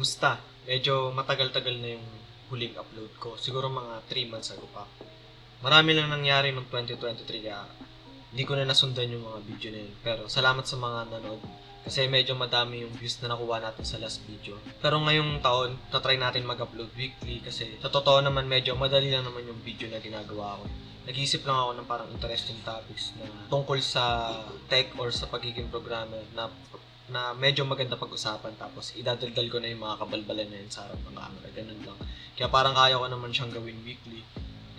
Kumusta? Medyo matagal-tagal na yung huling upload ko. Siguro mga 3 months ago pa. Marami lang nangyari noong 2023 kaya hindi ko na nasundan yung mga video na yun. Pero salamat sa mga nanood. Kasi medyo madami yung views na nakuha natin sa last video. Pero ngayong taon, tatry natin mag-upload weekly kasi sa totoo naman medyo madali lang naman yung video na ginagawa ko. Nag-iisip lang ako ng parang interesting topics na tungkol sa tech or sa pagiging programmer na medyo maganda pag-usapan tapos idadaldal ko na yung mga kabalbalan na yun sa harap ng camera. Ganun lang. Kaya parang kaya ko naman siyang gawin weekly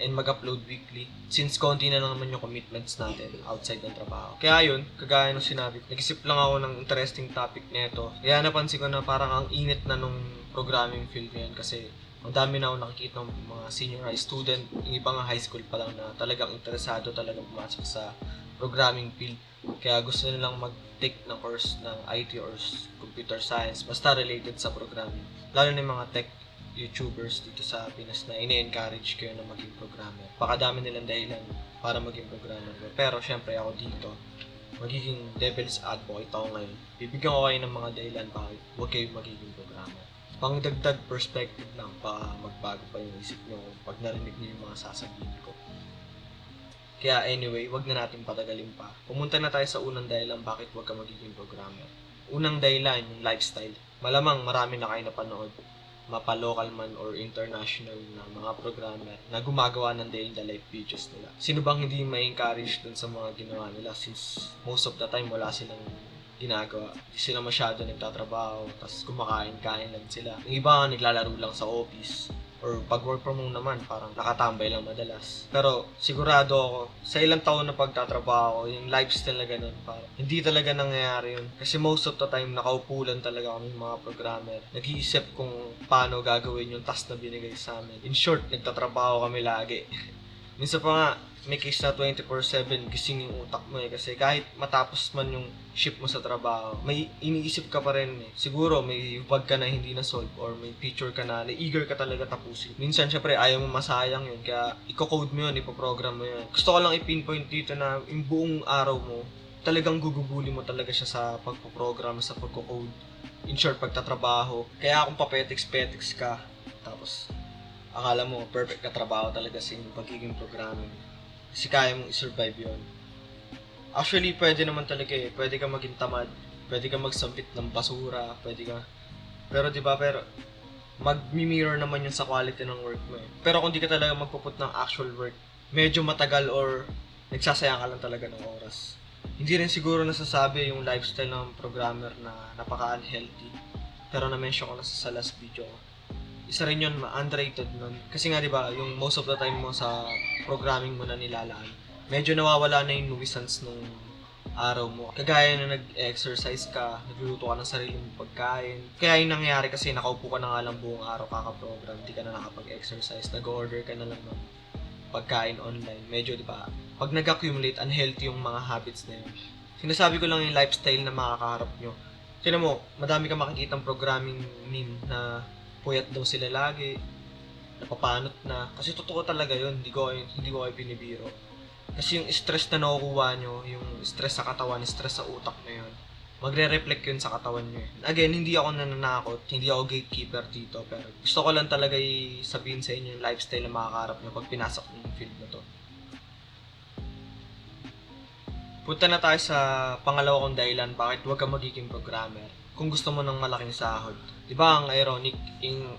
and mag-upload weekly since konti na lang naman yung commitments natin outside ng trabaho. Kaya yun, kagaya nung sinabi ko, nag-isip lang ako ng interesting topic nito. Kaya napansin ko na parang ang init na nung programming field ngayon kasi ang dami na ako nakikita ng mga senior high student, yung iba nga high school pa lang na talagang interesado talagang pumasok sa programming field. Kaya gusto nilang mag-take ng course ng IT or computer science, basta related sa programming. Lalo na yung mga tech YouTubers dito sa Pinas na ini-encourage kayo na maging programmer. Baka dami nilang dahilan para maging programmer. Pero syempre ako dito, magiging devil's advocate ako ngayon. Bibigyan ko kayo ng mga dahilan bakit huwag kayo magiging programmer. Pangdagdag perspective lang, baka magbago pa yung isip nyo pag narinig nyo yung mga sasabihin ko. Kaya anyway, wag na natin patagalin pa. Pumunta na tayo sa unang dahilan bakit huwag ka magiging programmer. Unang dahilan, yung lifestyle. Malamang marami na kayo napanood, mapa-local man or international na mga programmer na gumagawa ng day in the life videos nila. Sino bang hindi ma-encourage dun sa mga ginawa nila since most of the time wala silang ginagawa. Hindi sila masyado nagtatrabaho, tapos kumakain-kain lang sila. Yung iba nga naglalaro lang sa office or pag work from home naman, parang nakatambay lang madalas. Pero sigurado ako, sa ilang taon na pagtatrabaho, yung lifestyle na ganun, parang hindi talaga nangyayari yun. Kasi most of the time, nakaupo lang talaga kami mga programmer. Nag-iisip kung paano gagawin yung task na binigay sa amin. In short, nagtatrabaho kami lagi. Minsan pa nga, may case na 24/7 gising yung utak mo kasi kahit matapos man yung shift mo sa trabaho, may iniisip ka pa rin Siguro may bug ka na hindi na solve or may feature ka na eager ka talaga tapusin. Minsan syempre ayaw mo masayang yun kaya i-code mo yun, ipoprogram mo yun. Gusto ko lang i-pinpoint dito na yung buong araw mo, talagang guguguli mo talaga siya sa pagpoprogram, sa pagko-code. In short, pagtatrabaho. Kaya kung papetiks-petiks ka, tapos akala mo perfect na trabaho talaga sa inyong pagiging programmer. Kasi kaya mong i-survive yun. Actually, pwede naman talaga Pwede ka maging tamad, pwede ka magsambit ng basura, pwede ka... Pero diba, mag-mirror naman yun sa quality ng work mo Pero kung di ka talaga magpuput ng actual work, medyo matagal or nagsasayang ka lang talaga ng oras. Hindi rin siguro nasasabi yung lifestyle ng programmer na napaka-unhealthy. Pero na-mention ko na sa last video ko. Isa rin yun, underrated nun. Kasi nga, di ba, yung most of the time mo sa programming mo na nilalaan, medyo nawawala na yung nuisance nung araw mo. Kagaya na nag-exercise ka, nagluluto ka ng sarili mong pagkain. Kaya yung nangyayari kasi nakaupo ka na nga lang buong araw kaka-program, di ka na nakapag-exercise, nag-order ka na lang ng pagkain online. Medyo, di ba, pag nag-accumulate, unhealthy yung mga habits na yun. Sinasabi ko lang yung lifestyle na makakaharap nyo. Tignan mo, madami ka makikitang programming meme na puyat daw sila lagi, napapanot na. Kasi totoo talaga yun, hindi ko kayo binibiro. Kasi yung stress na nakukuha nyo, yung stress sa katawan, stress sa utak na yun, magre-reflect yun sa katawan nyo Again, hindi ako nananakot, hindi ako gatekeeper dito, pero gusto ko lang talaga sabihin sa inyo yung lifestyle na makakaharap nyo pag pinasok ng field na to. Punta na tayo sa pangalawa kong dahilan bakit huwag ka magiging programmer kung gusto mo ng malaking sahod. Diba ang ironic,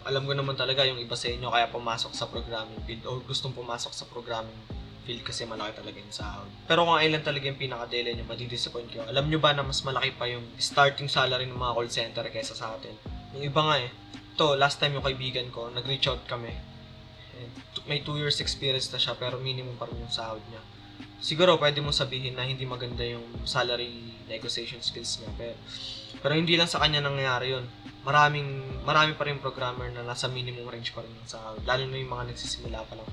alam ko naman talaga yung iba sa inyo kaya pumasok sa programming field o gustong pumasok sa programming field kasi malaki talaga yung sahod. Pero kung ilan talaga yung pinaka-dahilan nyo, madidisappoint kayo. Alam nyo ba na mas malaki pa yung starting salary ng mga call center kaysa sa atin? Yung iba nga Ito, last time yung kaibigan ko, nag-reach out kami. May 2 years experience na siya pero minimum pa rin yung sahod niya. Siguro pwede mong sabihin na hindi maganda yung salary negotiation skills niya pero hindi lang sa kanya nangyayari yun. Marami pa rin programmer na nasa minimum range pa rin ng sahod, lalo na yung mga nagsisimula pa lang.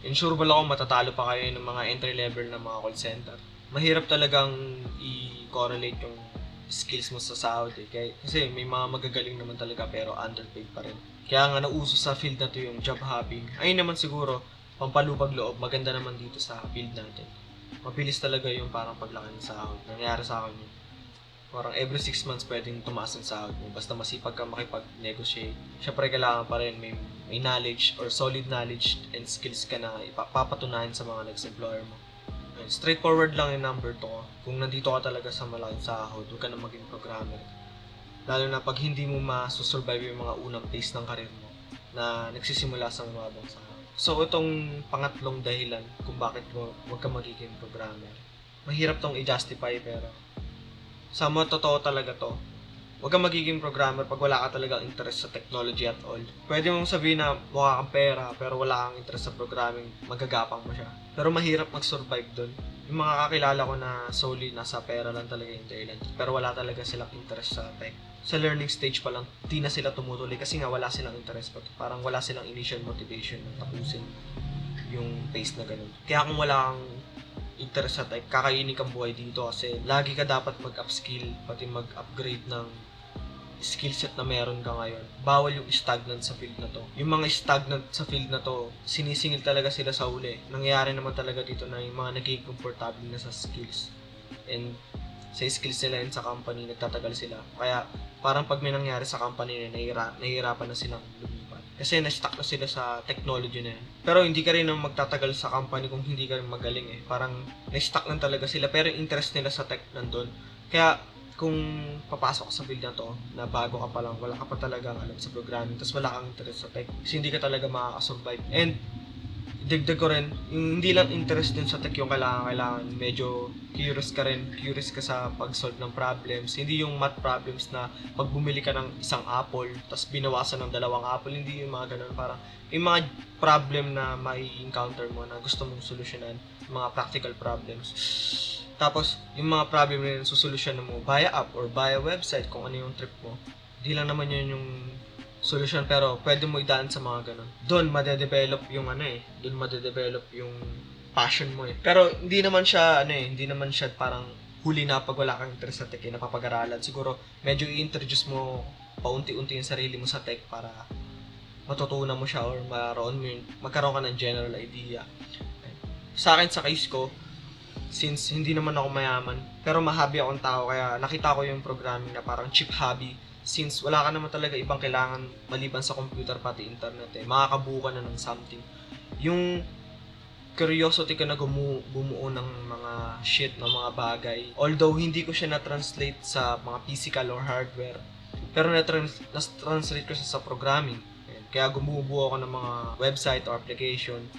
Insurable ako matatalo pa kayo ng mga entry level na mga call center. Mahirap talagang i-correlate yung skills mo sa sahod kasi may mga magagaling naman talaga pero underpaid pa rin. Kaya nga nauso sa field na to yung job hopping. Ayun naman siguro, pampalubag loob, maganda naman dito sa field natin. Mabilis talaga yung parang paglaki ng sahod. Nangyari sa akin yun. Parang every 6 months pwedeng tumaas ang sahod mo. Basta masipag ka makipag-negotiate. Siyempre, kailangan pa rin may knowledge or solid knowledge and skills ka na ipapatunayan sa mga next employer mo. And straightforward lang yung number to. Kung nandito ka talaga sa malaking sahod, huwag ka na maging programmer. Lalo na pag hindi mo masusurvive yung mga unang phase ng karir mo na nagsisimula sa mababang sahod. So, itong pangatlong dahilan kung bakit huwag ka magiging programmer. Mahirap tong i-justify pero sa mga totoo talaga to. Huwag kang magiging programmer pag wala ka talagang interest sa technology at all. Pwede mong sabihin na mukha kang pera pero wala kang interest sa programming, magagapang mo siya. Pero mahirap mag-survive dun. Yung mga kakilala ko na solely nasa pera lang talaga yung dahilan. Pero wala talaga silang interest sa tech. Sa learning stage pa lang, di na sila tumutuloy kasi nga wala silang interest. Parang wala silang initial motivation na tapusin yung phase na ganun. Kaya kung wala kang interest sa tech, kakainin kang buhay dito kasi lagi ka dapat mag-upskill, pati mag-upgrade ng skill set na meron ka ngayon. Bawal yung stagnant sa field na to. Yung mga stagnant sa field na to, sinisingil talaga sila sa uli. Nangyayari naman talaga dito na yung mga nagiging comfortable na sa skills. And sa skills nila and sa company, nagtatagal sila. Kaya parang pag may nangyari sa company na nahihirapan na silang lumipat. Kasi na-stuck na sila sa technology na yun. Pero hindi ka rin nang magtatagal sa company kung hindi ka rin magaling eh. Parang na-stuck lang talaga sila pero interest nila sa tech nandun. Kaya kung papasok ka sa field na to, na bago ka pa lang, wala ka pa talagang alam sa programming, tapos wala kang interest sa tech, kasi hindi ka talaga makakasurvive. And dagdag ko rin, yung hindi lang interest din sa tech yung kailangan, medyo curious ka sa pag-solve ng problems, hindi yung math problems na pag bumili ka ng isang apple, tapos binawasan ng dalawang apple, hindi yung mga ganun, parang yung mga problem na mai-encounter mo na gusto mong solusyonan, mga practical problems. Tapos, yung mga problem na yun, susolusyonan mo via app or via website kung ano yung trip mo. Hindi lang naman yun yung solution pero pwede mo idaan sa mga ganun. Doon madedevelop yung doon madedevelop yung passion mo eh. Pero hindi naman siya hindi naman siya parang huli na pag wala kang interest sa tech na napapag-aralan. Siguro medyo i-introduce mo paunti-unti yung sarili mo sa tech para matutunan mo siya or magkaroon ka ng general idea. Sa akin, sa case ko, since hindi naman ako mayaman, pero mahabi akong tao, kaya nakita ko yung programming na parang cheap hobby. Since wala ka naman talaga ibang kailangan maliban sa computer pati internet makakabuo ka na ng something. Yung curiosity ka na bumuo ng mga ng mga bagay. Although hindi ko siya na-translate sa mga physical or hardware, pero na-translate ko siya sa programming. Kaya gumubuo ako ng mga website or application.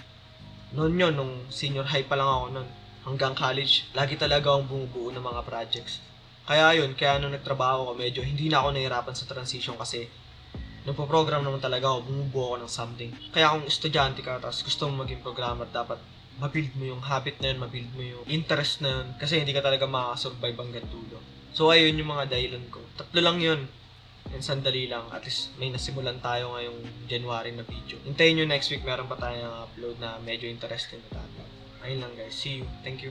Noon yun, nung senior high pa lang ako noon, hanggang college, lagi talaga akong bumubuo ng mga projects. Kaya nung nagtrabaho ko, medyo hindi na ako nahirapan sa transition kasi nagpo-program naman talaga ako, bumubuo ako ng something. Kaya kung estudyante ka, tapos gusto mo maging programmer, dapat mabuild mo yung habit na yun, mabuild mo yung interest na yun, kasi hindi ka talaga makakasurvive hanggang dulo. So ayun yung mga dahilan ko. 3 lang yun. And sandali lang, at least may nasimulan tayo ngayong January na video. Hintayin nyo next week, meron pa tayong upload na medyo interesting na tayo. Ayun lang guys, see you, thank you.